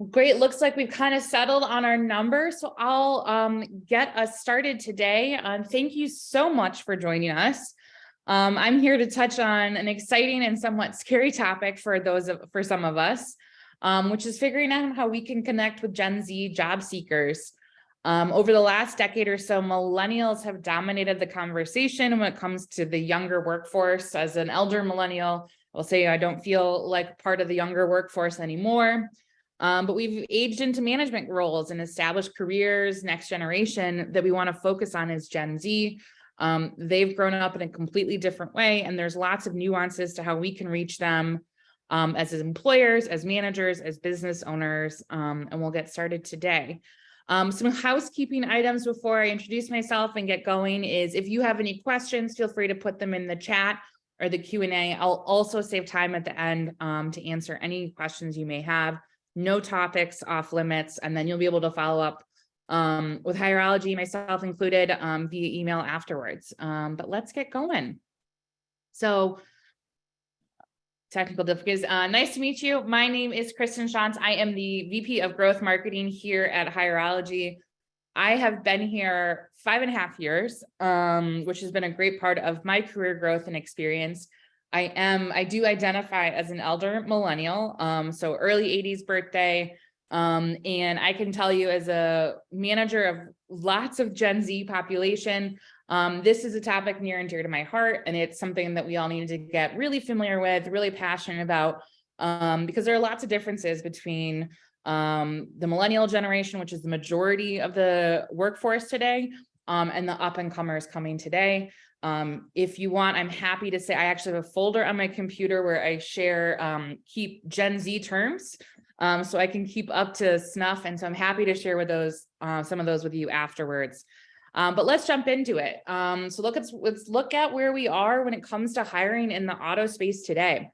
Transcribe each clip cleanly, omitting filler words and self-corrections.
Great. Looks like we've kind of settled on our numbers. So I'll get us started today. Thank you so much for joining us. I'm here to touch on an exciting and somewhat scary topic for some of us, which is figuring out how we can connect with Gen Z job seekers. Over the last decade or so, millennials have dominated the conversation when it comes to the younger workforce. As an elder millennial, I'll say I don't feel like part of the younger workforce anymore. But we've aged into management roles and established careers. Next generation that we want to focus on is Gen Z. They've grown up in a completely different way, and there's lots of nuances to how we can reach them as employers, as managers, as business owners, and we'll get started today. Some housekeeping items before I introduce myself and get going is if you have any questions, feel free to put them in the chat or the Q&A. I'll also save time at the end to answer any questions you may have. No topics off limits, and then you'll be able to follow up with Hierology, myself included, via email afterwards. But let's get going. So, technical difficulties. Nice to meet you. My name is Kristen Shantz. I am the VP of Growth Marketing here at Hierology. I have been here 5.5 years, which has been a great part of my career growth and experience. I do identify as an elder millennial, so early 80s birthday. And I can tell you as a manager of lots of Gen Z population, this is a topic near and dear to my heart. And it's something that we all need to get really familiar with, really passionate about, because there are lots of differences between the millennial generation, which is the majority of the workforce today, and the up and comers coming today. If you want, I'm happy to say I actually have a folder on my computer where I share, keep Gen Z terms, so I can keep up to snuff. And so I'm happy to share with those, some of those with you afterwards. But let's jump into it. So let's look at where we are when it comes to hiring in the auto space today.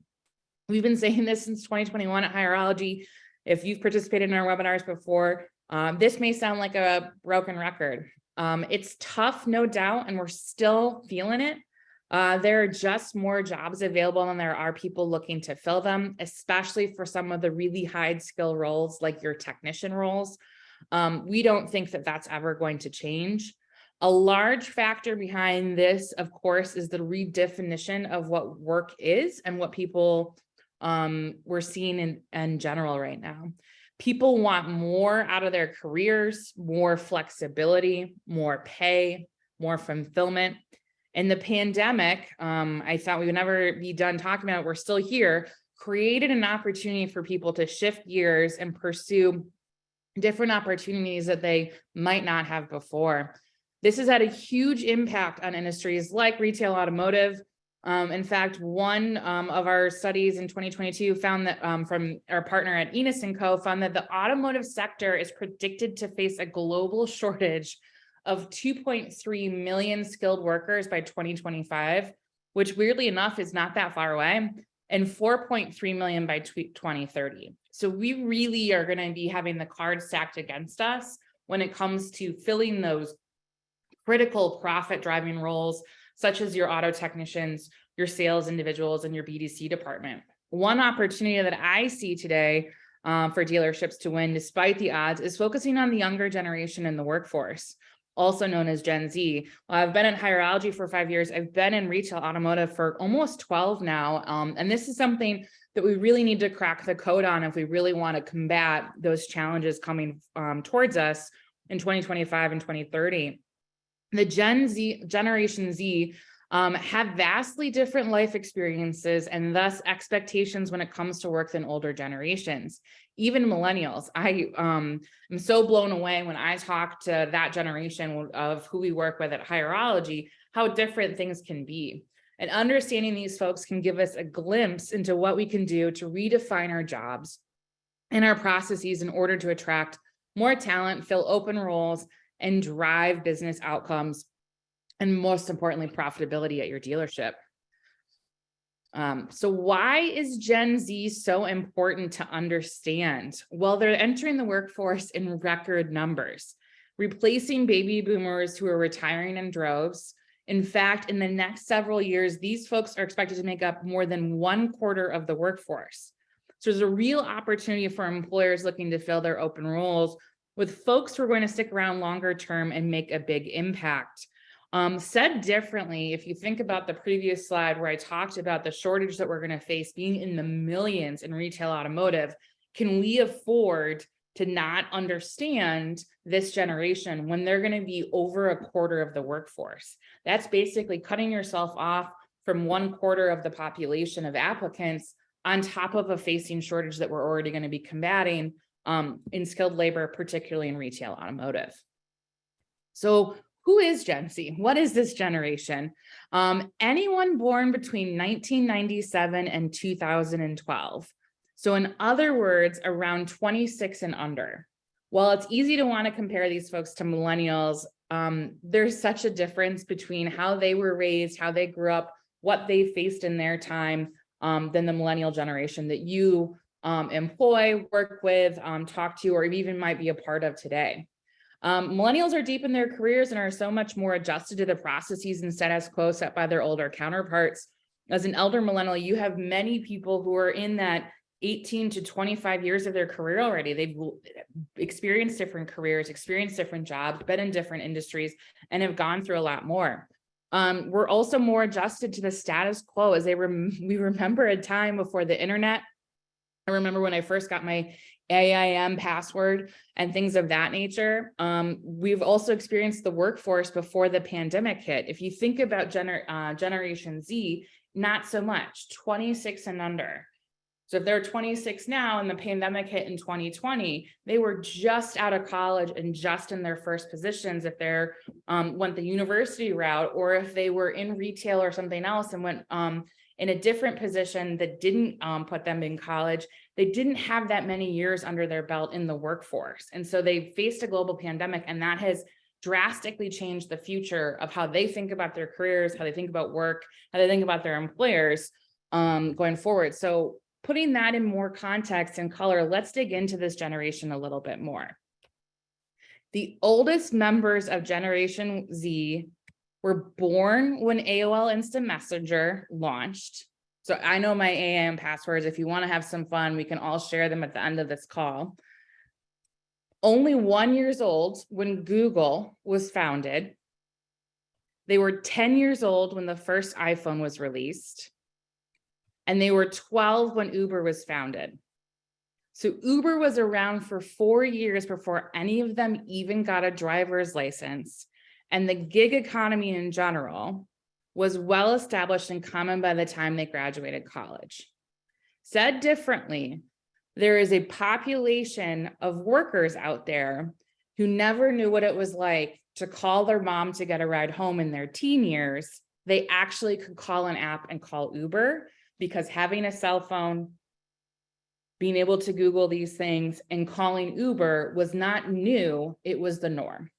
We've been saying this since 2021 at Hierology. If you've participated in our webinars before, this may sound like a broken record. It's tough, no doubt, and we're still feeling it. There are just more jobs available than there are people looking to fill them, especially for some of the really high skill roles like your technician roles. We don't think that that's ever going to change. A large factor behind this, of course, is the redefinition of what work is and what people we're seeing in general right now. People want more out of their careers, more flexibility, more pay, more fulfillment. And the pandemic, I thought we would never be done talking about it, we're still here, created an opportunity for people to shift gears and pursue different opportunities that they might not have before. This has had a huge impact on industries like retail, automotive. In fact, one of our studies in 2022 found that from our partner at Enos & Co. found that the automotive sector is predicted to face a global shortage of 2.3 million skilled workers by 2025, which weirdly enough is not that far away, and 4.3 million by 2030. So we really are going to be having the cards stacked against us when it comes to filling those critical profit-driving roles, such as your auto technicians, your sales individuals, and your BDC department. One opportunity that I see today for dealerships to win, despite the odds, is focusing on the younger generation in the workforce, also known as Gen Z. I've been in Hierology for 5 years. I've been in retail automotive for almost 12 now. And this is something that we really need to crack the code on if we really want to combat those challenges coming towards us in 2025 and 2030. The Generation Z have vastly different life experiences and thus expectations when it comes to work than older generations, even millennials. I am so blown away when I talk to that generation of who we work with at Hierology, how different things can be. And understanding these folks can give us a glimpse into what we can do to redefine our jobs and our processes in order to attract more talent, fill open roles, and drive business outcomes, and most importantly, profitability at your dealership. So why is Gen Z so important to understand? Well, they're entering the workforce in record numbers, replacing baby boomers who are retiring in droves. In fact, in the next several years, these folks are expected to make up more than 1/4 of the workforce. So there's a real opportunity for employers looking to fill their open roles with folks who are going to stick around longer term and make a big impact. Said differently, if you think about the previous slide where I talked about the shortage that we're going to face being in the millions in retail automotive, can we afford to not understand this generation when they're going to be over a quarter of the workforce? That's basically cutting yourself off from 1/4 of the population of applicants on top of a facing shortage that we're already going to be combating in skilled labor, particularly in retail automotive. So who is Gen Z? What is this generation? Anyone born between 1997 and 2012. So in other words, around 26 and under. While it's easy to want to compare these folks to millennials, there's such a difference between how they were raised, how they grew up, what they faced in their time than the millennial generation that you employ, work with, talk to, or even might be a part of today. Millennials are deep in their careers and are so much more adjusted to the processes and status quo set by their older counterparts. As an elder millennial, you have many people who are in that 18 to 25 years of their career already. They've experienced different careers, experienced different jobs, been in different industries, and have gone through a lot more. We're also more adjusted to the status quo as we remember a time before the internet. I remember when I first got my AIM password and things of that nature. We've also experienced the workforce before the pandemic hit. If you think about Generation Z, not so much, 26 and under. So if they're 26 now and the pandemic hit in 2020, they were just out of college and just in their first positions if they're went the university route, or if they were in retail or something else and went in a different position that didn't put them in college, they didn't have that many years under their belt in the workforce. And so they faced a global pandemic, and that has drastically changed the future of how they think about their careers, how they think about work, how they think about their employers going forward. So putting that in more context and color, let's dig into this generation a little bit more. The oldest members of Generation Z were born when AOL Instant Messenger launched. So I know my AIM passwords. If you want to have some fun, we can all share them at the end of this call. Only 1 year old when Google was founded. They were 10 years old when the first iPhone was released. And they were 12 when Uber was founded. So Uber was around for 4 years before any of them even got a driver's license. And the gig economy in general was well established and common by the time they graduated college. Said differently, there is a population of workers out there who never knew what it was like to call their mom to get a ride home in their teen years. They actually could call an app and call Uber, because having a cell phone, being able to Google these things, and calling Uber was not new, it was the norm.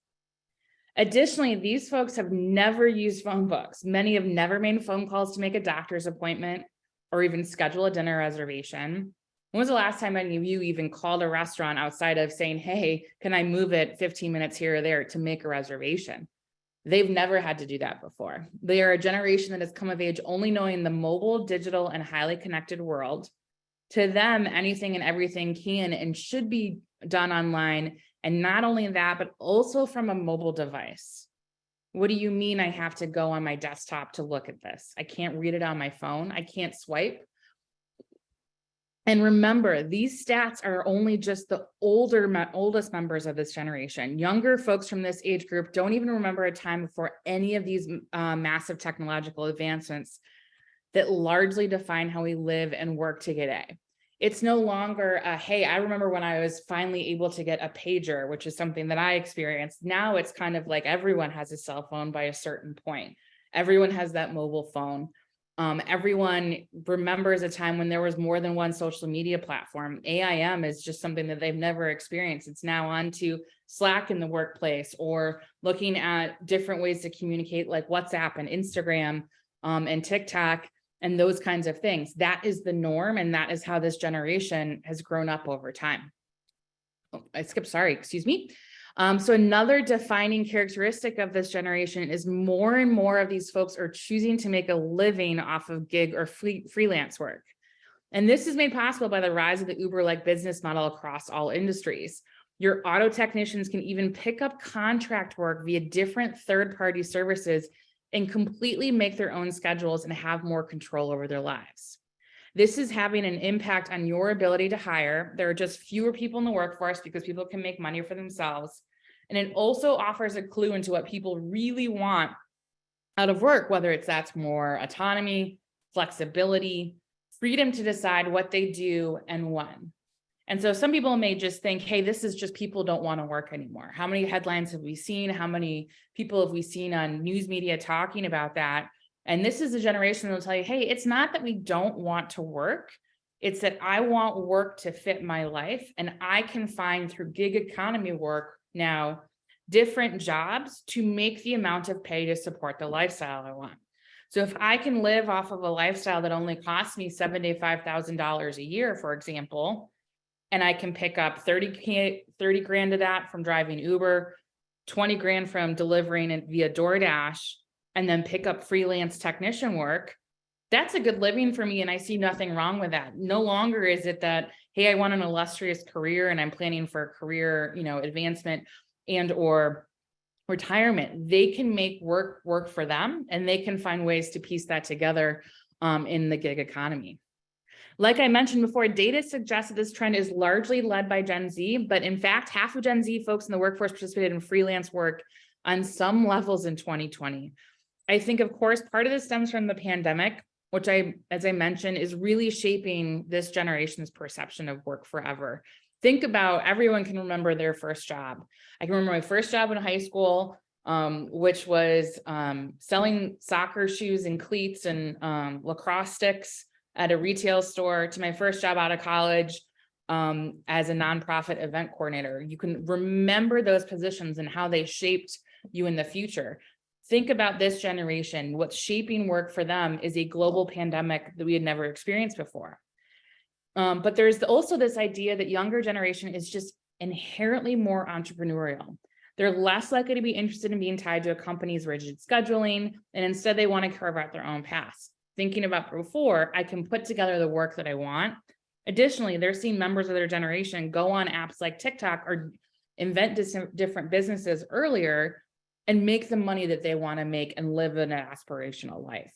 Additionally, these folks have never used phone books. Many have never made phone calls to make a doctor's appointment or even schedule a dinner reservation. When was the last time any of you even called a restaurant outside of saying, hey, can I move it 15 minutes here or there to make a reservation? They've never had to do that before. They are a generation that has come of age only knowing the mobile, digital, and highly connected world. To them, anything and everything can and should be done online. And not only that, but also from a mobile device. What do you mean I have to go on my desktop to look at this? I can't read it on my phone. I can't swipe. And remember, these stats are only just the oldest members of this generation. Younger folks from this age group don't even remember a time before any of these massive technological advancements that largely define how we live and work today. It's no longer, hey, I remember when I was finally able to get a pager, which is something that I experienced. Now it's kind of like everyone has a cell phone by a certain point. Everyone has that mobile phone. Everyone remembers a time when there was more than one social media platform. AIM is just something that they've never experienced. It's now on to Slack in the workplace, or looking at different ways to communicate like WhatsApp and Instagram and TikTok and those kinds of things. That is the norm, and that is how this generation has grown up over time. Oh, I skipped, sorry, excuse me. So another defining characteristic of this generation is more and more of these folks are choosing to make a living off of gig or freelance work. And this is made possible by the rise of the Uber-like business model across all industries. Your auto technicians can even pick up contract work via different third-party services and completely make their own schedules and have more control over their lives. This is having an impact on your ability to hire. There are just fewer people in the workforce because people can make money for themselves. And it also offers a clue into what people really want out of work, whether that's more autonomy, flexibility, freedom to decide what they do and when. And so some people may just think, hey, this is just people don't want to work anymore. How many headlines have we seen? How many people have we seen on news media talking about that? And this is a generation that will tell you, hey, it's not that we don't want to work. It's that I want work to fit my life. And I can find through gig economy work now different jobs to make the amount of pay to support the lifestyle I want. So if I can live off of a lifestyle that only costs me $75,000 a year, for example, and I can pick up 30 grand of that from driving Uber, 20 grand from delivering it via DoorDash, and then pick up freelance technician work, that's a good living for me. And I see nothing wrong with that. No longer is it that, hey, I want an illustrious career and I'm planning for a career, advancement and or retirement. They can make work for them, and they can find ways to piece that together in the gig economy. Like I mentioned before, data suggests that this trend is largely led by Gen Z, but in fact, half of Gen Z folks in the workforce participated in freelance work on some levels in 2020. I think, of course, part of this stems from the pandemic, which as I mentioned, is really shaping this generation's perception of work forever. Think about, everyone can remember their first job. I can remember my first job in high school, which was selling soccer shoes and cleats and lacrosse sticks at a retail store, to my first job out of college as a nonprofit event coordinator. You can remember those positions and how they shaped you in the future. Think about this generation. What's shaping work for them is a global pandemic that we had never experienced before. But there's also this idea that younger generation is just inherently more entrepreneurial. They're less likely to be interested in being tied to a company's rigid scheduling, and instead they want to carve out their own paths. Thinking about before, I can put together the work that I want. Additionally, they're seeing members of their generation go on apps like TikTok or invent different businesses earlier and make the money that they want to make and live an aspirational life.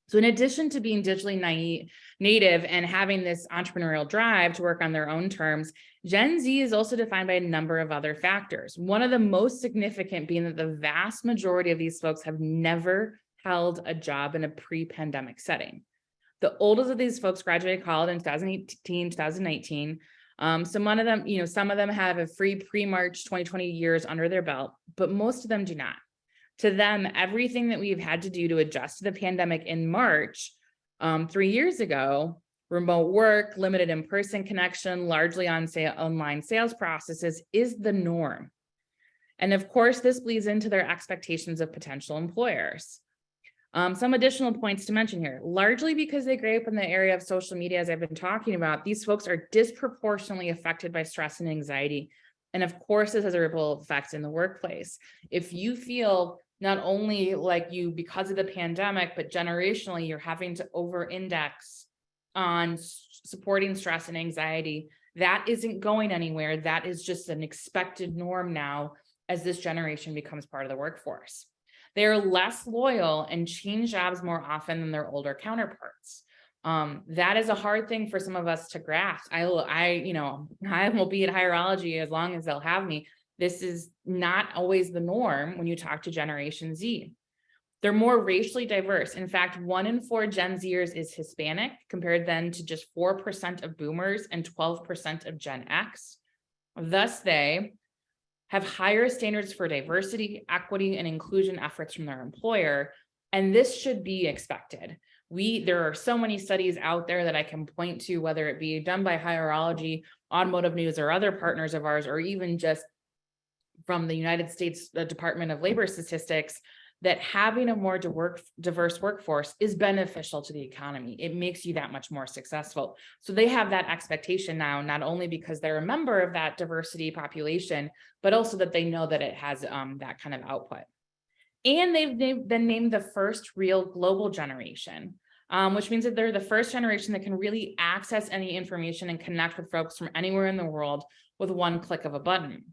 So in addition to being digitally native and having this entrepreneurial drive to work on their own terms, Gen Z is also defined by a number of other factors. One of the most significant being that the vast majority of these folks have never held a job in a pre-pandemic setting. The oldest of these folks graduated college in 2018, 2019. Some of them have a free pre-March 2020 years under their belt, but most of them do not. To them, everything that we've had to do to adjust to the pandemic in March 3 years ago, remote work, limited in-person connection, largely on online sales processes, is the norm. And of course, this bleeds into their expectations of potential employers. Some additional points to mention here, largely because they grew up in the area of social media, as I've been talking about, these folks are disproportionately affected by stress and anxiety. And of course, this has a ripple effect in the workplace. If you feel not only like you, because of the pandemic, but generationally, you're having to over-index on supporting stress and anxiety, that isn't going anywhere. That is just an expected norm now as this generation becomes part of the workforce. They're less loyal and change jobs more often than their older counterparts. That is a hard thing for some of us to grasp. I will be at Hierology as long as they'll have me. This is not always the norm when you talk to Generation Z. They're more racially diverse. In fact, 1 in 4 Gen Zers is Hispanic, compared then to just 4% of Boomers and 12% of Gen X. Thus, they have higher standards for diversity, equity, and inclusion efforts from their employer, and this should be expected. There are so many studies out there that I can point to, whether it be done by Hierology, Automotive News, or other partners of ours, or even just from the United States Department of Labor Statistics, that having a more diverse workforce is beneficial to the economy. It makes you that much more successful. So they have that expectation now, not only because they're a member of that diversity population, but also that they know that it has that kind of output. And they've been named the first real global generation. which means that they're the first generation that can really access any information and connect with folks from anywhere in the world with one click of a button.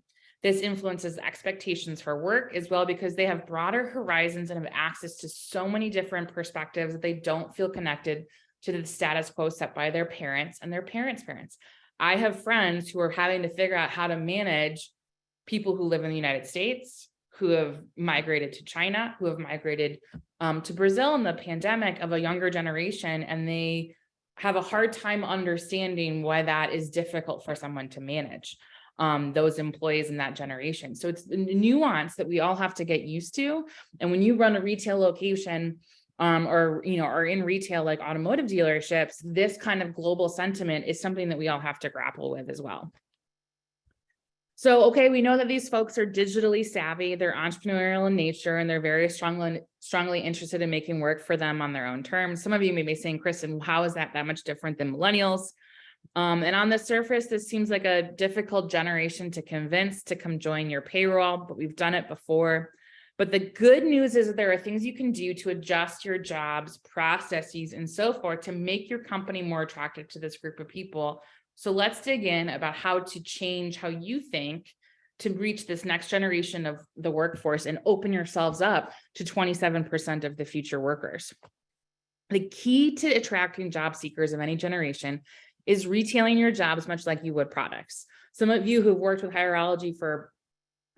This influences expectations for work as well, because they have broader horizons and have access to so many different perspectives that they don't feel connected to the status quo set by their parents and their parents' parents. I have friends who are having to figure out how to manage people who live in the United States, who have migrated to China, who have migrated to Brazil in the pandemic, of a younger generation, and they have a hard time understanding why that is difficult for someone to manage, those employees in that generation. So it's the nuance that we all have to get used to. And when you run a retail location, or are in retail like automotive dealerships, this kind of global sentiment is something that we all have to grapple with as well. So, okay, we know that these folks are digitally savvy, they're entrepreneurial in nature, and they're very strongly interested in making work for them on their own terms. Some of you may be saying, Kristen, how is that much different than millennials? And on the surface, this seems like a difficult generation to convince to come join your payroll, but we've done it before. But the good news is that there are things you can do to adjust your jobs, processes, and so forth to make your company more attractive to this group of people. So let's dig in about how to change how you think to reach this next generation of the workforce and open yourselves up to 27% of the future workers. The key to attracting job seekers of any generation is retailing your jobs much like you would products. Some of you who've worked with Hierology for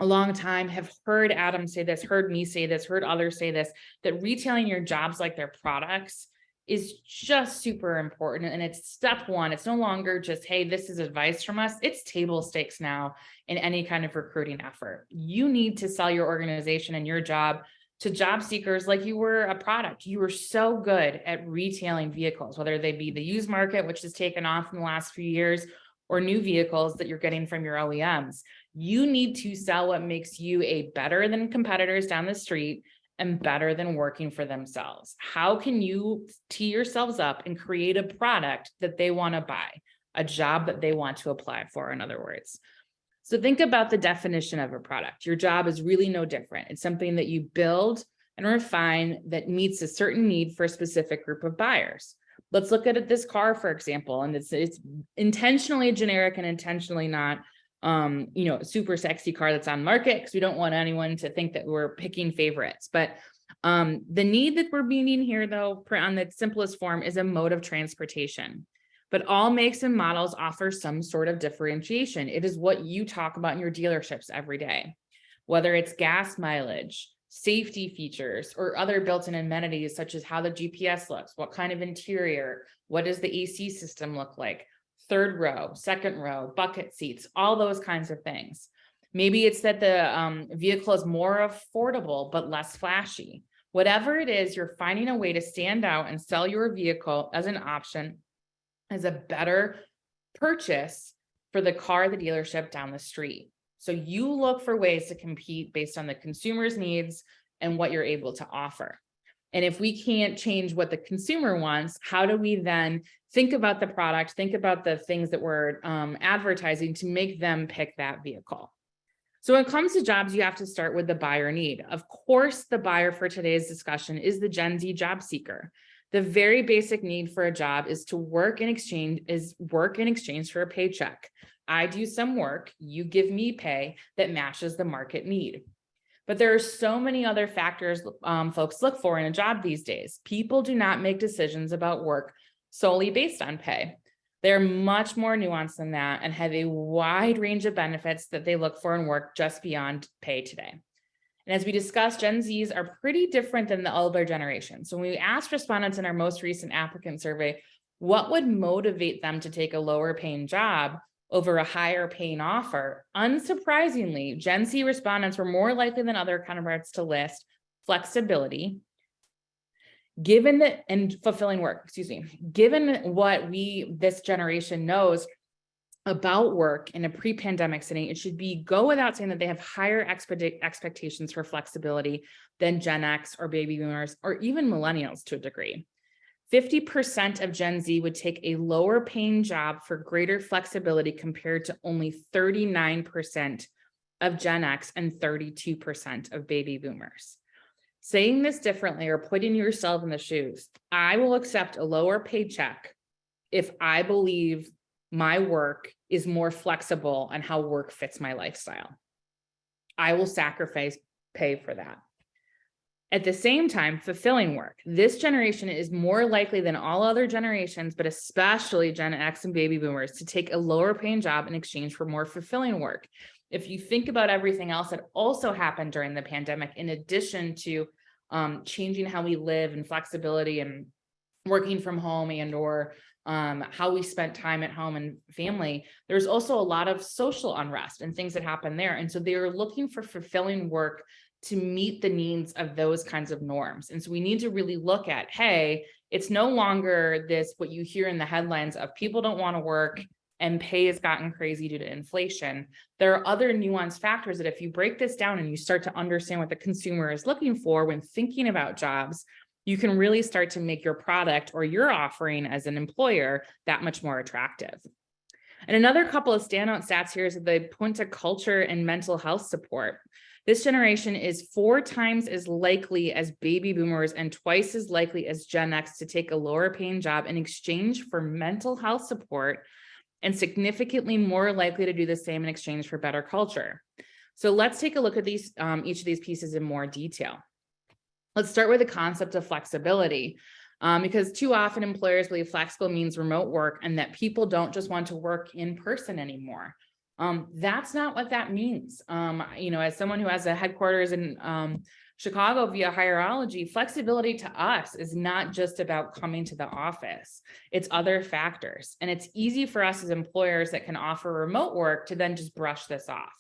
a long time have heard Adam say this, heard me say this, heard others say this, that retailing your jobs like their products is just super important. And it's step one. It's no longer just, hey, this is advice from us. It's table stakes now in any kind of recruiting effort. You need to sell your organization and your job to job seekers like you were a product. You were so good at retailing vehicles, whether they be the used market, which has taken off in the last few years, or new vehicles that you're getting from your OEMs. You need to sell what makes you a better than competitors down the street and better than working for themselves. How can you tee yourselves up and create a product that they want to buy, a job that they want to apply for, in other words? So think about the definition of a product. Your job is really no different. It's something that you build and refine that meets a certain need for a specific group of buyers. Let's look at this car, for example, and it's intentionally generic and intentionally not super sexy car that's on market, because we don't want anyone to think that we're picking favorites. But the need that we're meeting here, though, on the simplest form, is a mode of transportation. But all makes and models offer some sort of differentiation. It is what you talk about in your dealerships every day, whether it's gas mileage, safety features, or other built-in amenities, such as how the GPS looks, what kind of interior, what does the AC system look like, third row, second row, bucket seats, all those kinds of things. Maybe it's that the vehicle is more affordable, but less flashy. Whatever it is, you're finding a way to stand out and sell your vehicle as an option, as a better purchase for the car at the dealership down the street. So you look for ways to compete based on the consumer's needs and what you're able to offer. And if we can't change what the consumer wants, how do we then think about the product, think about the things that we're advertising to make them pick that vehicle? So when it comes to jobs, you have to start with the buyer need. Of course, the buyer for today's discussion is the Gen Z job seeker. The very basic need for a job is to work in exchange for a paycheck. I do some work, you give me pay that matches the market need. But there are so many other factors folks look for in a job these days. People do not make decisions about work solely based on pay. They're much more nuanced than that and have a wide range of benefits that they look for in work just beyond pay today. And as we discussed, Gen Zs are pretty different than the older generation. So when we asked respondents in our most recent applicant survey, what would motivate them to take a lower paying job over a higher paying offer, unsurprisingly, Gen Z respondents were more likely than other counterparts to list flexibility, and fulfilling work, given what this generation knows about work in a pre-pandemic setting, it should go without saying that they have higher expectations for flexibility than Gen X or baby boomers or even millennials to a degree. 50% of Gen Z would take a lower paying job for greater flexibility compared to only 39% of Gen X and 32% of baby boomers. Saying this differently or putting yourself in the shoes, I will accept a lower paycheck if I believe my work is more flexible on how work fits my lifestyle. I will sacrifice pay for that. At the same time, fulfilling work. This generation is more likely than all other generations, but especially Gen X and baby boomers, to take a lower paying job in exchange for more fulfilling work. If you think about everything else that also happened during the pandemic, in addition to changing how we live and flexibility and working from home or how we spent time at home and family, there's also a lot of social unrest and things that happen there. And so they're looking for fulfilling work to meet the needs of those kinds of norms. And so we need to really look at, hey, it's no longer this, what you hear in the headlines of people don't want to work and pay has gotten crazy due to inflation. There are other nuanced factors that if you break this down and you start to understand what the consumer is looking for when thinking about jobs, you can really start to make your product or your offering as an employer that much more attractive. And another couple of standout stats here is that they point to culture and mental health support. This generation is 4 times as likely as baby boomers and twice as likely as Gen X to take a lower paying job in exchange for mental health support, and significantly more likely to do the same in exchange for better culture. So let's take a look at these, each of these pieces in more detail. Let's start with the concept of flexibility, because too often employers believe flexible means remote work and that people don't just want to work in person anymore. That's not what that means. As someone who has a headquarters in Chicago via Hireology, flexibility to us is not just about coming to the office. It's other factors. And it's easy for us as employers that can offer remote work to then just brush this off.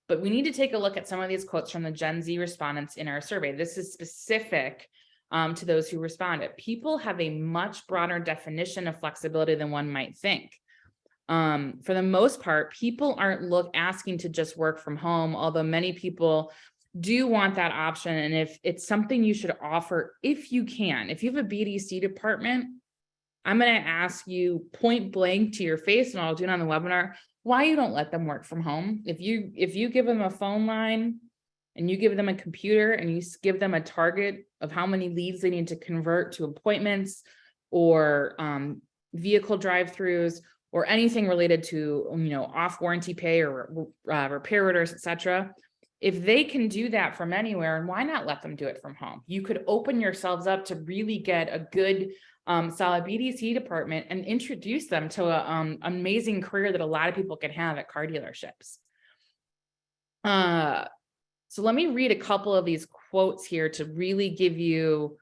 But we need to take a look at some of these quotes from the Gen Z respondents in our survey. This is specific to those who responded. People have a much broader definition of flexibility than one might think. For the most part, people aren't asking to just work from home, although many people do want that option. And if it's something you should offer, if you can, if you have a BDC department, I'm going to ask you point blank to your face, and I'll do it on the webinar, why you don't let them work from home. If you give them a phone line and you give them a computer and you give them a target of how many leads they need to convert to appointments or vehicle drive-throughs or anything related to, off warranty pay or repair orders, et cetera. If they can do that from anywhere, and why not let them do it from home? You could open yourselves up to really get a good, solid BDC department and introduce them to an amazing career that a lot of people can have at car dealerships. So let me read a couple of these quotes here to really give you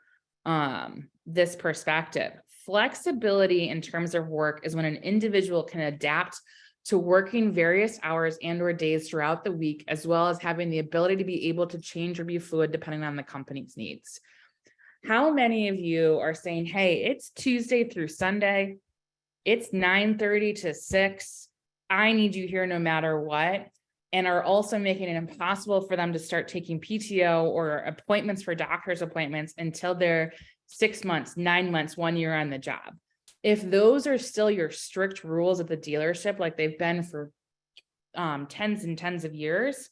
this perspective. Flexibility in terms of work is when an individual can adapt to working various hours and or days throughout the week, as well as having the ability to be able to change or be fluid depending on the company's needs. How many of you are saying, hey, it's Tuesday through Sunday, it's 9:30 to 6, I need you here no matter what, and are also making it impossible for them to start taking PTO or appointments for doctor's appointments until they're 6 months, 9 months, 1 year on the job? If those are still your strict rules at the dealership, like they've been for tens and tens of years,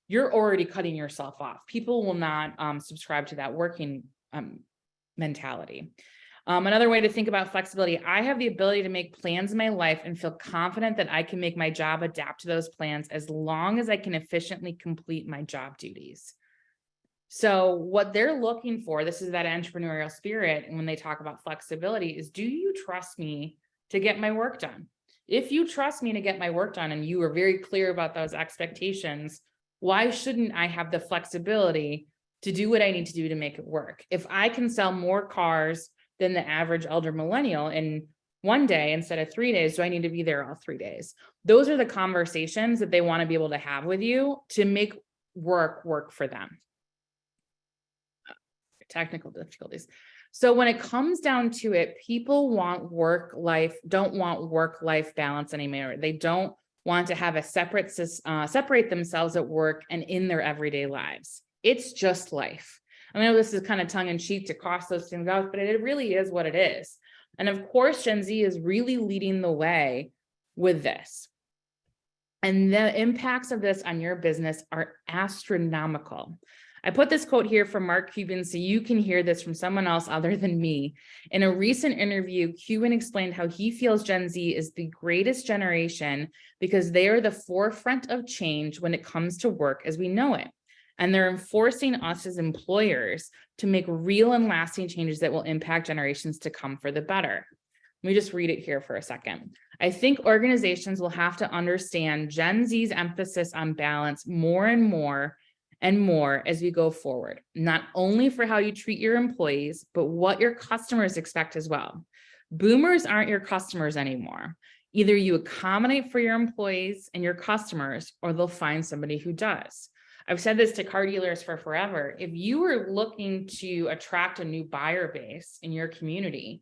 you're already cutting yourself off. People will not subscribe to that working mentality. Another way to think about flexibility, I have the ability to make plans in my life and feel confident that I can make my job adapt to those plans as long as I can efficiently complete my job duties. So what they're looking for, this is that entrepreneurial spirit. And when they talk about flexibility is, do you trust me to get my work done? If you trust me to get my work done and you are very clear about those expectations, why shouldn't I have the flexibility to do what I need to do to make it work? If I can sell more cars than the average elder millennial in one day instead of 3 days, do I need to be there all 3 days? Those are the conversations that they want to be able to have with you to make work for them. Technical difficulties. So when it comes down to it, people don't want work-life balance anymore. They don't want to have a separate themselves at work and in their everyday lives. It's just life. I know this is kind of tongue in cheek to cross those things out, but it really is what it is. And of course, Gen Z is really leading the way with this. And the impacts of this on your business are astronomical. I put this quote here from Mark Cuban so you can hear this from someone else other than me. In a recent interview, Cuban explained how he feels Gen Z is the greatest generation because they are the forefront of change when it comes to work as we know it. And they're enforcing us as employers to make real and lasting changes that will impact generations to come for the better. Let me just read it here for a second. I think organizations will have to understand Gen Z's emphasis on balance more and more as we go forward, not only for how you treat your employees, but what your customers expect as well. Boomers aren't your customers anymore. Either you accommodate for your employees and your customers, or they'll find somebody who does. I've said this to car dealers for forever. If you are looking to attract a new buyer base in your community,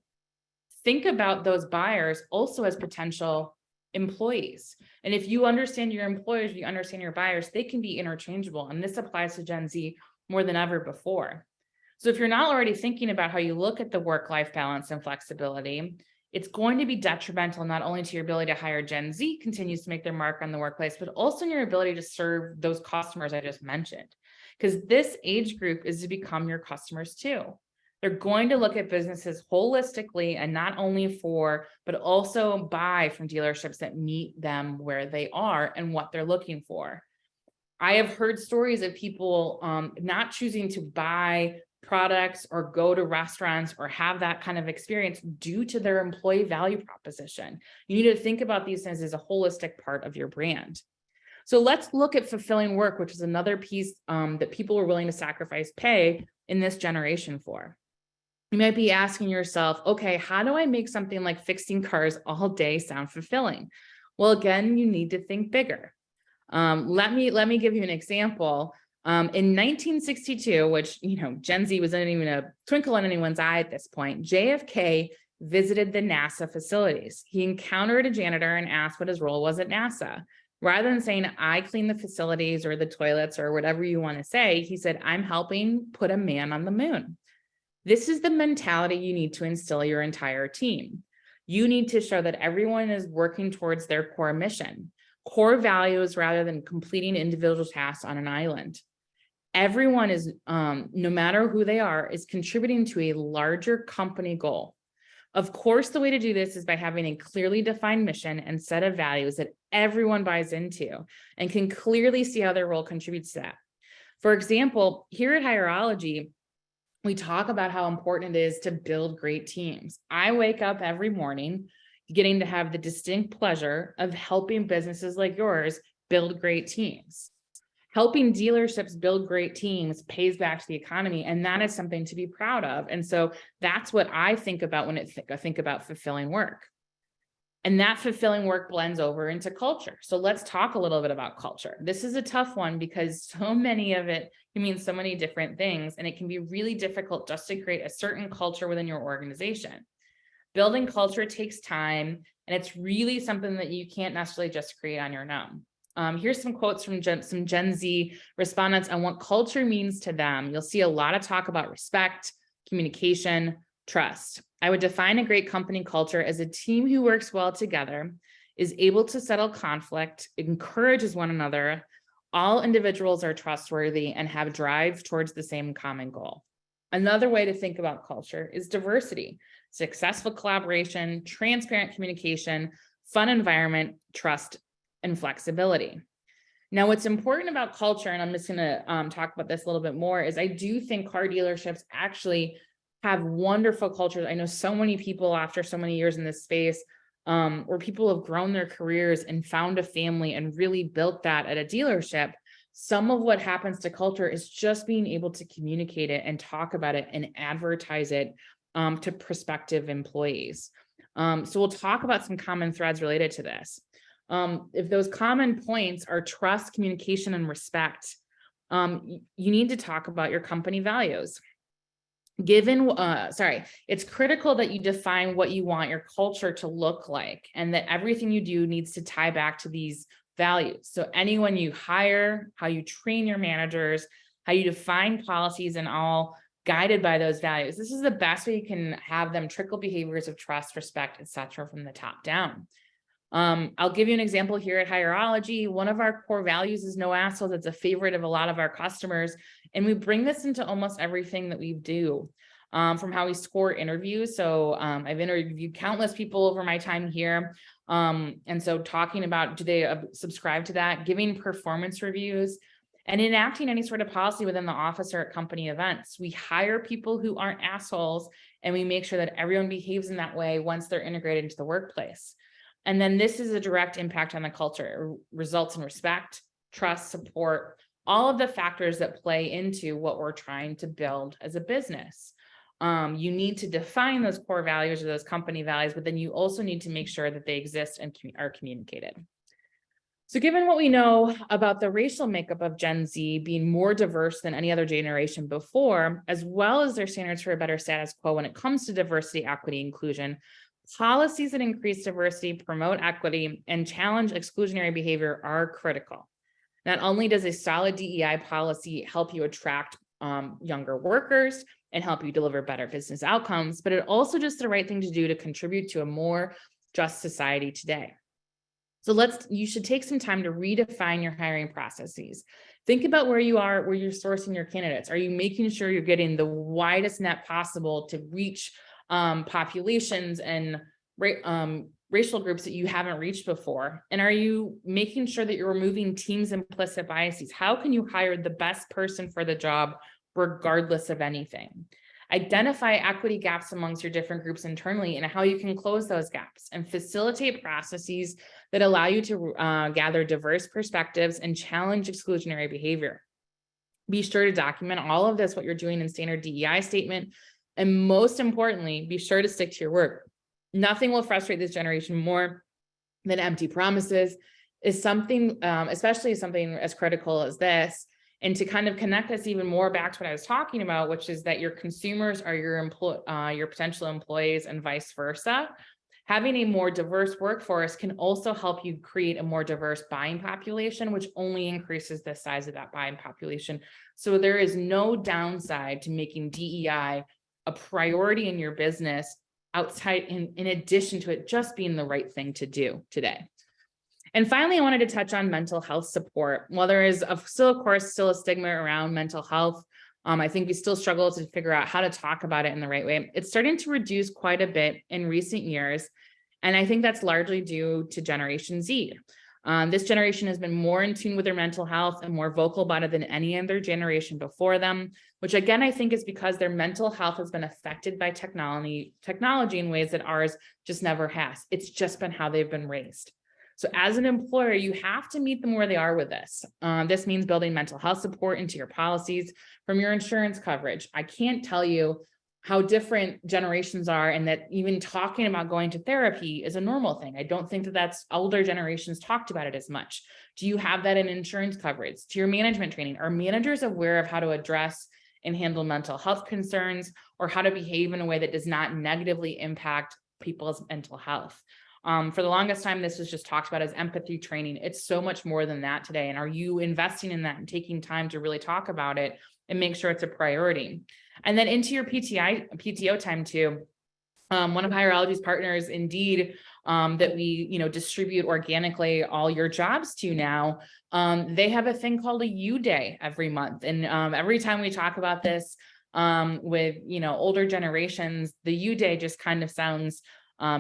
think about those buyers also as potential employees. And if you understand your employers, you understand your buyers, they can be interchangeable. And this applies to Gen Z more than ever before. So if you're not already thinking about how you look at the work-life balance and flexibility, it's going to be detrimental not only to your ability to hire Gen Z continues to make their mark on the workplace, but also in your ability to serve those customers I just mentioned. Because this age group is to become your customers too. They're going to look at businesses holistically and not only for, but also buy from dealerships that meet them where they are and what they're looking for. I have heard stories of people not choosing to buy products or go to restaurants or have that kind of experience due to their employee value proposition. You need to think about these things as a holistic part of your brand. So let's look at fulfilling work, which is another piece that people are willing to sacrifice pay in this generation for. You might be asking yourself, okay, how do I make something like fixing cars all day sound fulfilling? Well, again, you need to think bigger. Let me give you an example. In 1962, which, Gen Z wasn't even a twinkle in anyone's eye at this point, JFK visited the NASA facilities. He encountered a janitor and asked what his role was at NASA. Rather than saying, I clean the facilities or the toilets or whatever you want to say, he said, I'm helping put a man on the moon. This is the mentality you need to instill your entire team. You need to show that everyone is working towards their core mission, core values rather than completing individual tasks on an island. Everyone is, no matter who they are, is contributing to a larger company goal. Of course, the way to do this is by having a clearly defined mission and set of values that everyone buys into and can clearly see how their role contributes to that. For example, here at Hierology, we talk about how important it is to build great teams. I wake up every morning getting to have the distinct pleasure of helping businesses like yours build great teams. Helping dealerships build great teams pays back to the economy, and that is something to be proud of. And so that's what I think about when I think about fulfilling work. And that fulfilling work blends over into culture. So let's talk a little bit about culture. This is a tough one because so many of it can mean so many different things, and it can be really difficult just to create a certain culture within your organization. Building culture takes time, and it's really something that you can't necessarily just create on your own. Here's some quotes from some Gen Z respondents on what culture means to them. You'll see a lot of talk about respect, communication, trust. I would define a great company culture as a team who works well together, is able to settle conflict, encourages one another. All individuals are trustworthy and have drive towards the same common goal. Another way to think about culture is diversity, successful collaboration, transparent communication, fun environment, trust, and flexibility. Now, what's important about culture, and I'm just going to talk about this a little bit more, is I do think car dealerships actually have wonderful cultures. I know so many people after so many years in this space where people have grown their careers and found a family and really built that at a dealership. Some of what happens to culture is just being able to communicate it and talk about it and advertise it to prospective employees. So we'll talk about some common threads related to this. If those common points are trust, communication, and respect, you need to talk about your company values. It's critical that you define what you want your culture to look like, and that everything you do needs to tie back to these values. So anyone you hire, how you train your managers, how you define policies, and all guided by those values. This is the best way you can have them trickle behaviors of trust, respect, etc. from the top down. I'll give you an example here at Hierology. One of our core values is no assholes. It's a favorite of a lot of our customers. And we bring this into almost everything that we do, from how we score interviews. So I've interviewed countless people over my time here. And so talking about, do they subscribe to that, giving performance reviews, and enacting any sort of policy within the office or at company events. We hire people who aren't assholes, and we make sure that everyone behaves in that way once they're integrated into the workplace. And then this is a direct impact on the culture. It results in respect, trust, support, all of the factors that play into what we're trying to build as a business. You need to define those core values or those company values, but then you also need to make sure that they exist and are communicated. So given what we know about the racial makeup of Gen Z being more diverse than any other generation before, as well as their standards for a better status quo when it comes to diversity, equity, inclusion, policies that increase diversity, promote equity, and challenge exclusionary behavior are critical. Not only does a solid DEI policy help you attract younger workers and help you deliver better business outcomes, but it also just the right thing to do to contribute to a more just society today. So you should take some time to redefine your hiring processes. Think about where you are, where you're sourcing your candidates. Are you making sure you're getting the widest net possible to reach populations and racial groups that you haven't reached before? And are you making sure that you're removing teams' implicit biases? How can you hire the best person for the job regardless of anything? Identify equity gaps amongst your different groups internally and how you can close those gaps, and facilitate processes that allow you to gather diverse perspectives and challenge exclusionary behavior. Be sure to document all of this, what you're doing in standard DEI statement. And most importantly, be sure to stick to your work. Nothing will frustrate this generation more than empty promises, is something, especially something as critical as this. And to kind of connect us even more back to what I was talking about, which is that your consumers are your potential employees and vice versa. Having a more diverse workforce can also help you create a more diverse buying population, which only increases the size of that buying population. So there is no downside to making DEI a priority in your business outside, in addition to it just being the right thing to do today. And finally, I wanted to touch on mental health support. While there is still a stigma around mental health, I think we still struggle to figure out how to talk about it in the right way. It's starting to reduce quite a bit in recent years. And I think that's largely due to Generation Z. This generation has been more in tune with their mental health and more vocal about it than any other generation before them, which again, I think is because their mental health has been affected by technology in ways that ours just never has. It's just been how they've been raised. So as an employer, you have to meet them where they are with this. This means building mental health support into your policies from your insurance coverage. I can't tell you how different generations are, and that even talking about going to therapy is a normal thing. I don't think that that's older generations talked about it as much. Do you have that in insurance coverage? To your management training, are managers aware of how to address and handle mental health concerns, or how to behave in a way that does not negatively impact people's mental health? For the longest time, this was just talked about as empathy training. It's so much more than that today. And are you investing in that and taking time to really talk about it and make sure it's a priority? And then into your PTO time too. One of Hierology's partners, Indeed, that we distribute organically all your jobs to now, they have a thing called a U Day every month. And every time we talk about this with older generations, the U Day just kind of sounds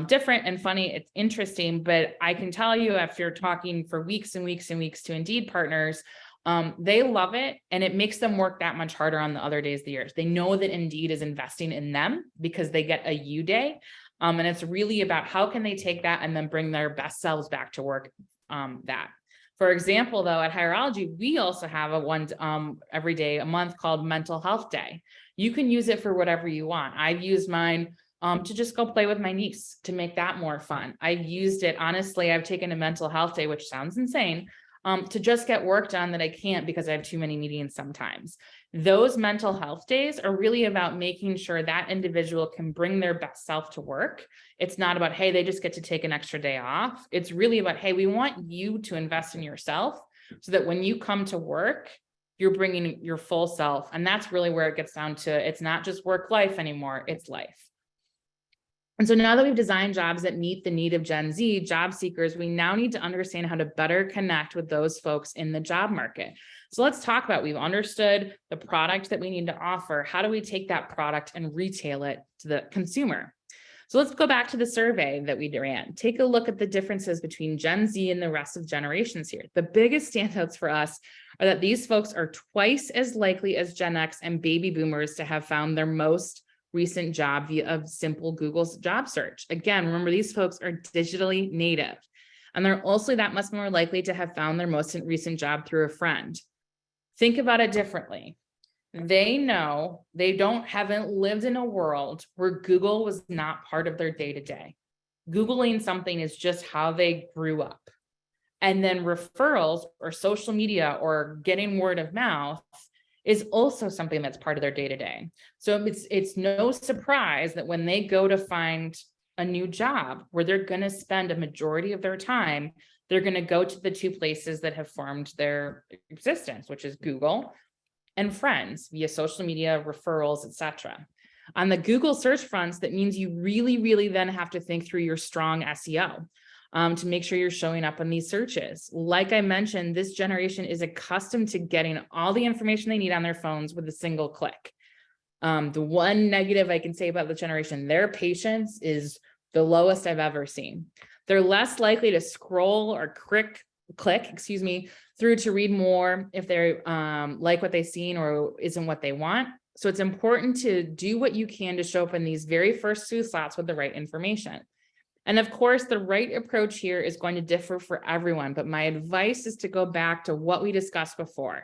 different and funny. It's interesting, but I can tell you, after talking for weeks and weeks and weeks to Indeed partners, they love it, and it makes them work that much harder on the other days of the year. They know that Indeed is investing in them because they get a U Day. And it's really about how can they take that and then bring their best selves back to work. For example, though, at Hierology, we also have one every day a month called Mental Health Day. You can use it for whatever you want. I've used mine to just go play with my niece to make that more fun. I've used it, honestly, I've taken a mental health day, which sounds insane, to just get work done that I can't because I have too many meetings sometimes. Those mental health days are really about making sure that individual can bring their best self to work. It's not about, hey, they just get to take an extra day off. It's really about, hey, we want you to invest in yourself so that when you come to work, you're bringing your full self. And that's really where it gets down to, it's not just work life anymore, it's life. And so now that we've designed jobs that meet the need of Gen Z job seekers, we now need to understand how to better connect with those folks in the job market. So let's talk about, we've understood the product that we need to offer. How do we take that product and retail it to the consumer? So let's go back to the survey that we ran. Take a look at the differences between Gen Z and the rest of generations here. The biggest standouts for us are that these folks are twice as likely as Gen X and baby boomers to have found their most recent job via a simple Google's job search. Again, remember, these folks are digitally native, and they're also that much more likely to have found their most recent job through a friend. Think about it differently. They know they haven't lived in a world where Google was not part of their day-to-day. Googling something is just how they grew up. And then referrals or social media or getting word of mouth is also something that's part of their day-to-day. So it's no surprise that when they go to find a new job where they're going to spend a majority of their time, they're going to go to the two places that have formed their existence, which is Google and friends via social media, referrals, etc. On the Google search fronts, that means you really, really then have to think through your strong SEO. To make sure you're showing up on these searches. Like I mentioned, this generation is accustomed to getting all the information they need on their phones with a single click. The one negative I can say about the generation, their patience is the lowest I've ever seen. They're less likely to scroll or click through to read more if they're like what they've seen or isn't what they want. So it's important to do what you can to show up in these very first two slots with the right information. And of course, the right approach here is going to differ for everyone, but my advice is to go back to what we discussed before.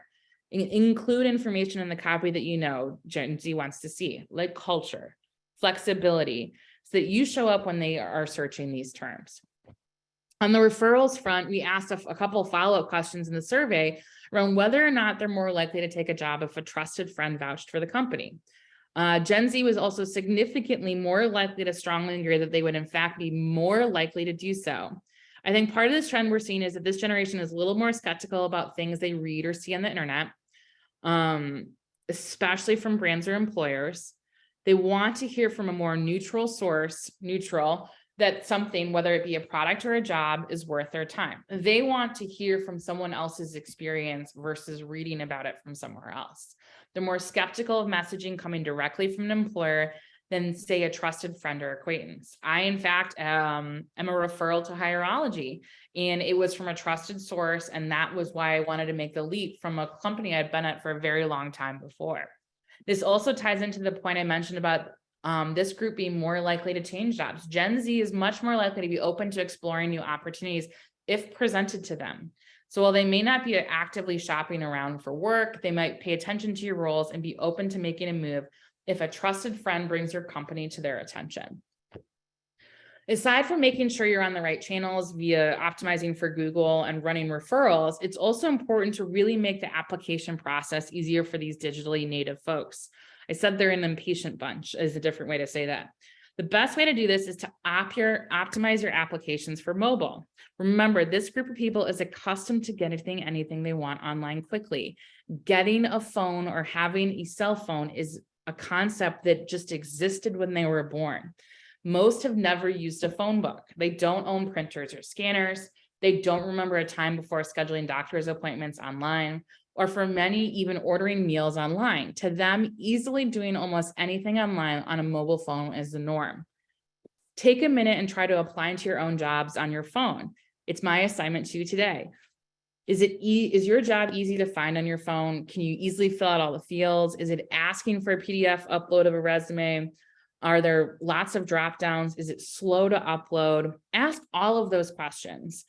Include information in the copy that Gen Z wants to see, like culture, flexibility, so that you show up when they are searching these terms. On the referrals front, we asked a couple of follow-up questions in the survey around whether or not they're more likely to take a job if a trusted friend vouched for the company. Gen Z was also significantly more likely to strongly agree that they would in fact be more likely to do so. I think part of this trend we're seeing is that this generation is a little more skeptical about things they read or see on the internet, especially from brands or employers. They want to hear from a more neutral source, that something, whether it be a product or a job, is worth their time. They want to hear from someone else's experience versus reading about it from somewhere else. They're more skeptical of messaging coming directly from an employer than, say, a trusted friend or acquaintance. I, in fact, am a referral to Hireology, and it was from a trusted source, and that was why I wanted to make the leap from a company I'd been at for a very long time before. This also ties into the point I mentioned about this group being more likely to change jobs. Gen Z is much more likely to be open to exploring new opportunities if presented to them. So while they may not be actively shopping around for work, they might pay attention to your roles and be open to making a move if a trusted friend brings your company to their attention. Aside from making sure you're on the right channels via optimizing for Google and running referrals, it's also important to really make the application process easier for these digitally native folks. I said they're an impatient bunch is a different way to say that. The best way to do this is to optimize your applications for mobile. Remember, this group of people is accustomed to getting anything they want online quickly. Getting a phone or having a cell phone is a concept that just existed when they were born. Most have never used a phone book. They don't own printers or scanners. They don't remember a time before scheduling doctor's appointments online, or for many, even ordering meals online. To them, easily doing almost anything online on a mobile phone is the norm. Take a minute and try to apply into your own jobs on your phone. It's my assignment to you today. Is your job easy to find on your phone? Can you easily fill out all the fields? Is it asking for a PDF upload of a resume? Are there lots of drop downs? Is it slow to upload? Ask all of those questions.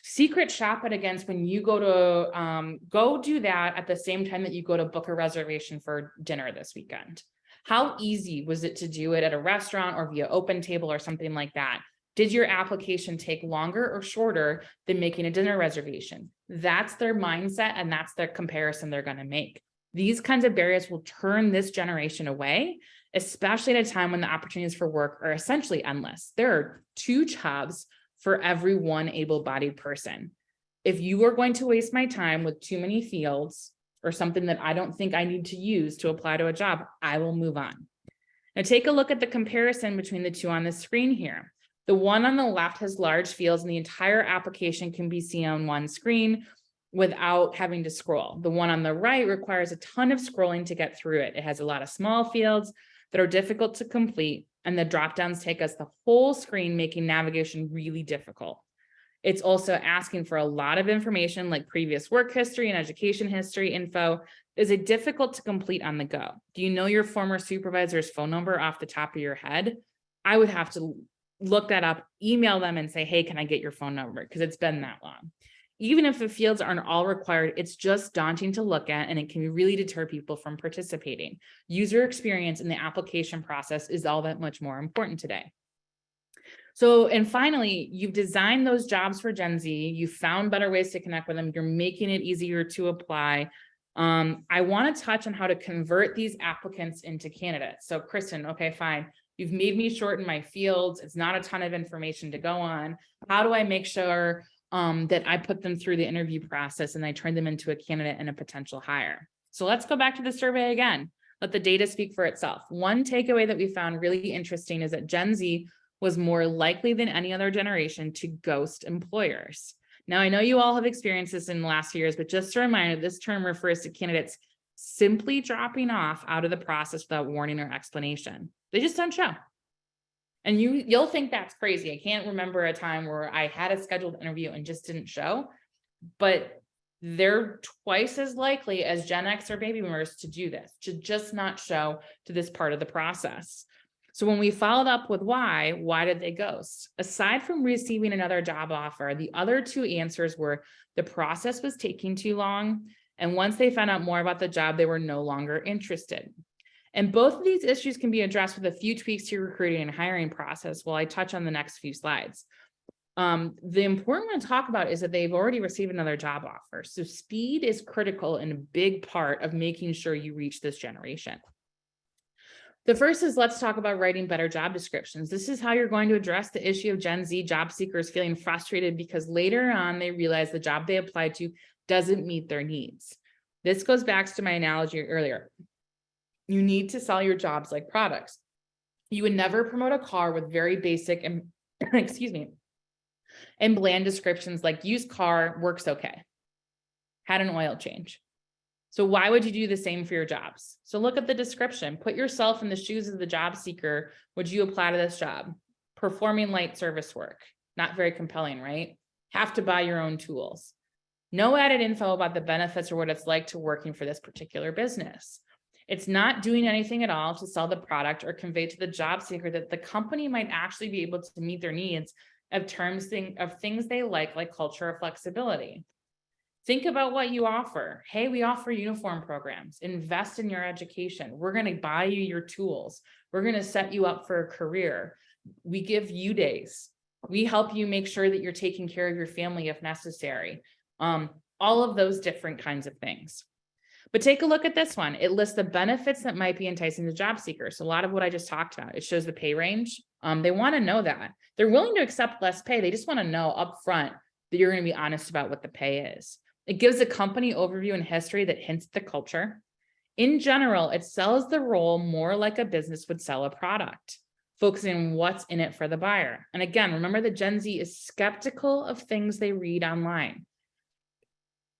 Secret shop it against when you go do that at the same time that you go to book a reservation for dinner this weekend. How easy was it to do it at a restaurant or via Open Table or something like that? Did your application take longer or shorter than making a dinner reservation? That's their mindset, and that's their comparison they're going to make. These kinds of barriers will turn this generation away, especially at a time when the opportunities for work are essentially endless. There are 2 jobs for every 1 able-bodied person. If you are going to waste my time with too many fields or something that I don't think I need to use to apply to a job, I will move on. Now take a look at the comparison between the two on the screen here. The one on the left has large fields and the entire application can be seen on one screen without having to scroll. The one on the right requires a ton of scrolling to get through it. It has a lot of small fields that are difficult to complete, and the dropdowns take us the whole screen, making navigation really difficult. It's also asking for a lot of information like previous work history and education history info. Is it difficult to complete on the go? Do you know your former supervisor's phone number off the top of your head? I would have to look that up, email them and say, hey, can I get your phone number? Because it's been that long. Even if the fields aren't all required, it's just daunting to look at and it can really deter people from participating. User experience in the application process is all that much more important today. So, and finally, you've designed those jobs for Gen Z, you found better ways to connect with them, you're making it easier to apply. I want to touch on how to convert these applicants into candidates. So Kristen, okay, fine. You've made me shorten my fields. It's not a ton of information to go on. How do I make sure that I put them through the interview process and I turn them into a candidate and a potential hire? So let's go back to the survey again. Let the data speak for itself. One takeaway that we found really interesting is that Gen Z was more likely than any other generation to ghost employers. Now, I know you all have experienced this in the last few years, but just a reminder, this term refers to candidates simply dropping off out of the process without warning or explanation. They just don't show. And you'll think that's crazy. I can't remember a time where I had a scheduled interview and just didn't show, but they're twice as likely as Gen X or baby boomers to do this, to just not show to this part of the process. So when we followed up with why did they ghost? Aside from receiving another job offer, the other two answers were the process was taking too long, and once they found out more about the job, they were no longer interested. And both of these issues can be addressed with a few tweaks to your recruiting and hiring process, while I touch on the next few slides. The important one to talk about is that they've already received another job offer. So speed is critical and a big part of making sure you reach this generation. The first is, let's talk about writing better job descriptions. This is how you're going to address the issue of Gen Z job seekers feeling frustrated because later on they realize the job they applied to doesn't meet their needs. This goes back to my analogy earlier. You need to sell your jobs like products. You would never promote a car with very basic and and bland descriptions like used car, works okay, had an oil change. So why would you do the same for your jobs? So look at the description. Put yourself in the shoes of the job seeker. Would you apply to this job? Performing light service work. Not very compelling, right? Have to buy your own tools. No added info about the benefits or what it's like to working for this particular business. It's not doing anything at all to sell the product or convey to the job seeker that the company might actually be able to meet their needs of things they like culture or flexibility. Think about what you offer. Hey, we offer uniform programs. Invest in your education. We're going to buy you your tools. We're going to set you up for a career. We give you days. We help you make sure that you're taking care of your family if necessary. All of those different kinds of things. But take a look at this one. It lists the benefits that might be enticing to job seekers. So a lot of what I just talked about. It shows the pay range. They want to know that. They're willing to accept less pay. They just want to know upfront that you're going to be honest about what the pay is. It gives a company overview and history that hints at the culture. In general, it sells the role more like a business would sell a product, focusing on what's in it for the buyer. And again, remember that Gen Z is skeptical of things they read online.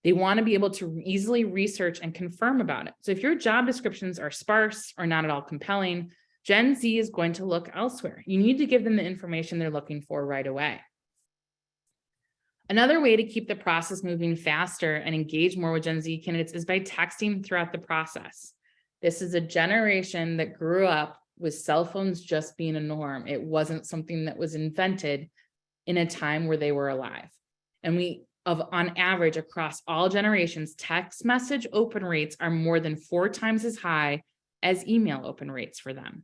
They want to be able to easily research and confirm about it. So if your job descriptions are sparse or not at all compelling, Gen Z is going to look elsewhere. You need to give them the information they're looking for right away. Another way to keep the process moving faster and engage more with Gen Z candidates is by texting throughout the process. This is a generation that grew up with cell phones just being a norm. It wasn't something that was invented in a time where they were alive. And on average, across all generations, text message open rates are more than 4 times as high as email open rates for them.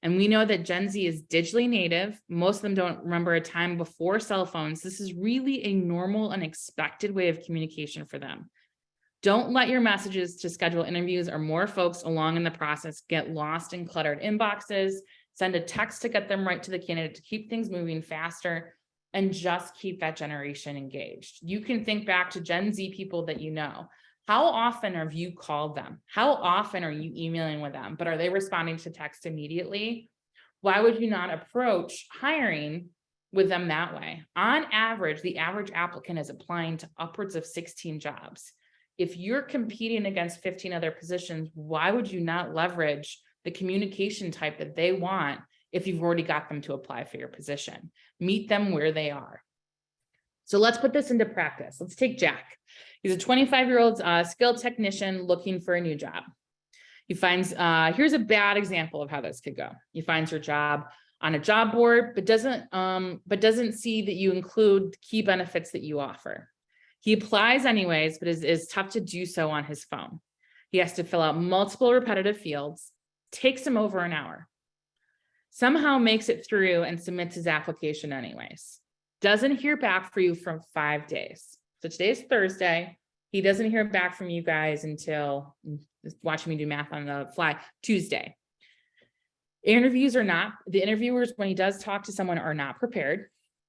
And we know that Gen Z is digitally native. Most of them don't remember a time before cell phones. This is really a normal and expected way of communication for them. Don't let your messages to schedule interviews or more folks along in the process get lost in cluttered inboxes. Send a text to get them right to the candidate to keep things moving faster and just keep that generation engaged. You can think back to Gen Z people that you know. How often have you called them? How often are you emailing with them? But are they responding to text immediately? Why would you not approach hiring with them that way? On average, the average applicant is applying to upwards of 16 jobs. If you're competing against 15 other positions, why would you not leverage the communication type that they want if you've already got them to apply for your position? Meet them where they are. So let's put this into practice. Let's take Jack. He's a 25-year-old skilled technician looking for a new job. He finds, here's a bad example of how this could go. He finds your job on a job board, but doesn't see that you include key benefits that you offer. He applies anyways, but is tough to do so on his phone. He has to fill out multiple repetitive fields, takes him over an hour. Somehow makes it through and submits his application anyways. Doesn't hear back for you from 5 days. So today is Thursday. He doesn't hear back from you guys until, watching me do math on the fly, Tuesday. The interviewers, when he does talk to someone, are not prepared.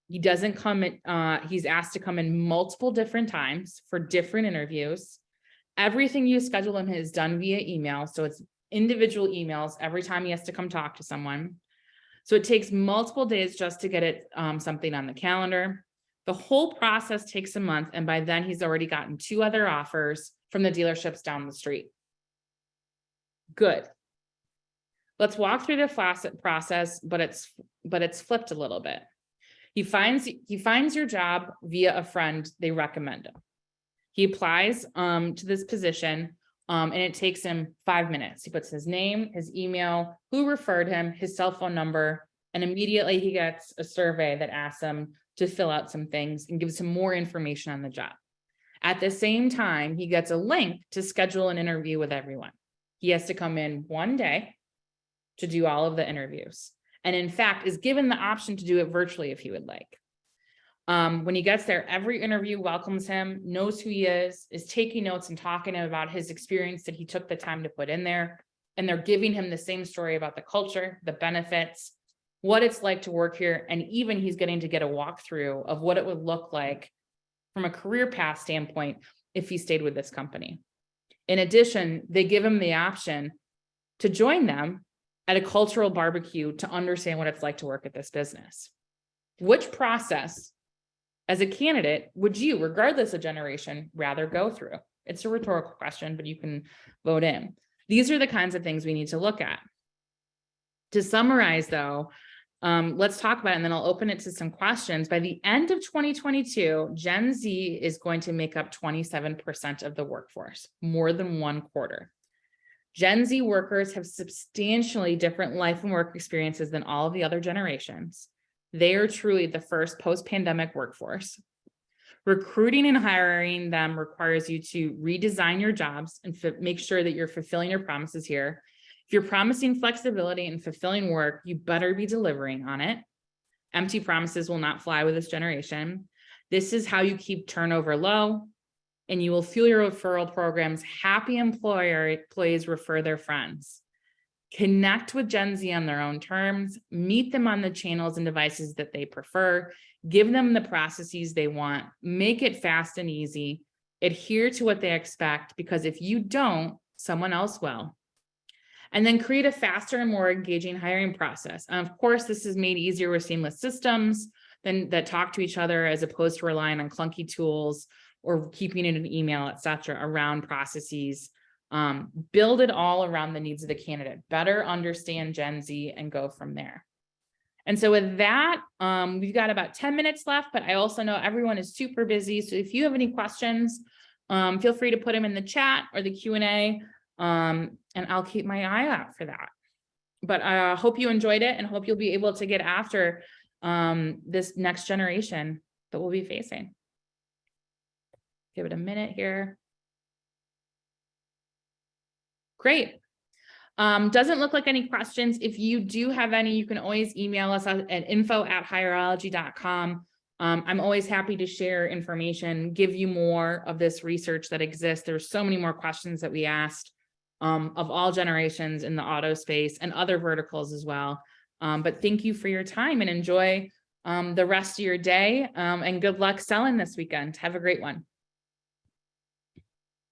He doesn't come in, he's asked to come in multiple different times for different interviews. Everything you schedule him is done via email. So it's individual emails every time he has to come talk to someone. So it takes multiple days just to get it something on the calendar. The whole process takes a month, and by then he's already gotten 2 other offers from the dealerships down the street. Good. Let's walk through the process, but it's flipped a little bit. He finds your job via a friend. They recommend him. He applies to this position, and it takes him 5 minutes. He puts his name, his email, who referred him, his cell phone number, and immediately he gets a survey that asks him to fill out some things and gives him more information on the job. At the same time, he gets a link to schedule an interview with everyone. He has to come in one day to do all of the interviews. And in fact, is given the option to do it virtually if he would like. When he gets there, every interview welcomes him, knows who he is taking notes and talking about his experience that he took the time to put in there. And they're giving him the same story about the culture, the benefits, what it's like to work here. And even he's getting to get a walkthrough of what it would look like from a career path standpoint if he stayed with this company. In addition, they give him the option to join them at a cultural barbecue to understand what it's like to work at this business. Which process, as a candidate, would you, regardless of generation, rather go through? It's a rhetorical question, but you can vote in. These are the kinds of things we need to look at. To summarize, though, let's talk about it, and then I'll open it to some questions. By the end of 2022, Gen Z is going to make up 27% of the workforce, more than 1/4. Gen Z workers have substantially different life and work experiences than all of the other generations. They are truly the first post-pandemic workforce. Recruiting and hiring them requires you to redesign your jobs and make sure that you're fulfilling your promises here. If you're promising flexibility and fulfilling work, you better be delivering on it. Empty promises will not fly with this generation. This is how you keep turnover low, and you will fuel your referral programs. Happy employees refer their friends. Connect with Gen Z on their own terms, meet them on the channels and devices that they prefer, give them the processes they want, make it fast and easy, adhere to what they expect, because if you don't, someone else will. And then create a faster and more engaging hiring process. And of course, this is made easier with seamless systems that talk to each other, as opposed to relying on clunky tools or keeping it in an email, et cetera, around processes. Build it all around the needs of the candidate. Better understand Gen Z and go from there. And so with that, we've got about 10 minutes left, but I also know everyone is super busy. So if you have any questions, feel free to put them in the chat or the Q&A. And I'll keep my eye out for that. But I hope you enjoyed it and hope you'll be able to get after this next generation that we'll be facing. Give it a minute here. Great. Doesn't look like any questions. If you do have any, you can always email us at info@hierology.com. I'm always happy to share information, give you more of this research that exists. There's so many more questions that we asked of all generations in the auto space and other verticals as well. But thank you for your time and enjoy the rest of your day, and good luck selling this weekend. Have a great one.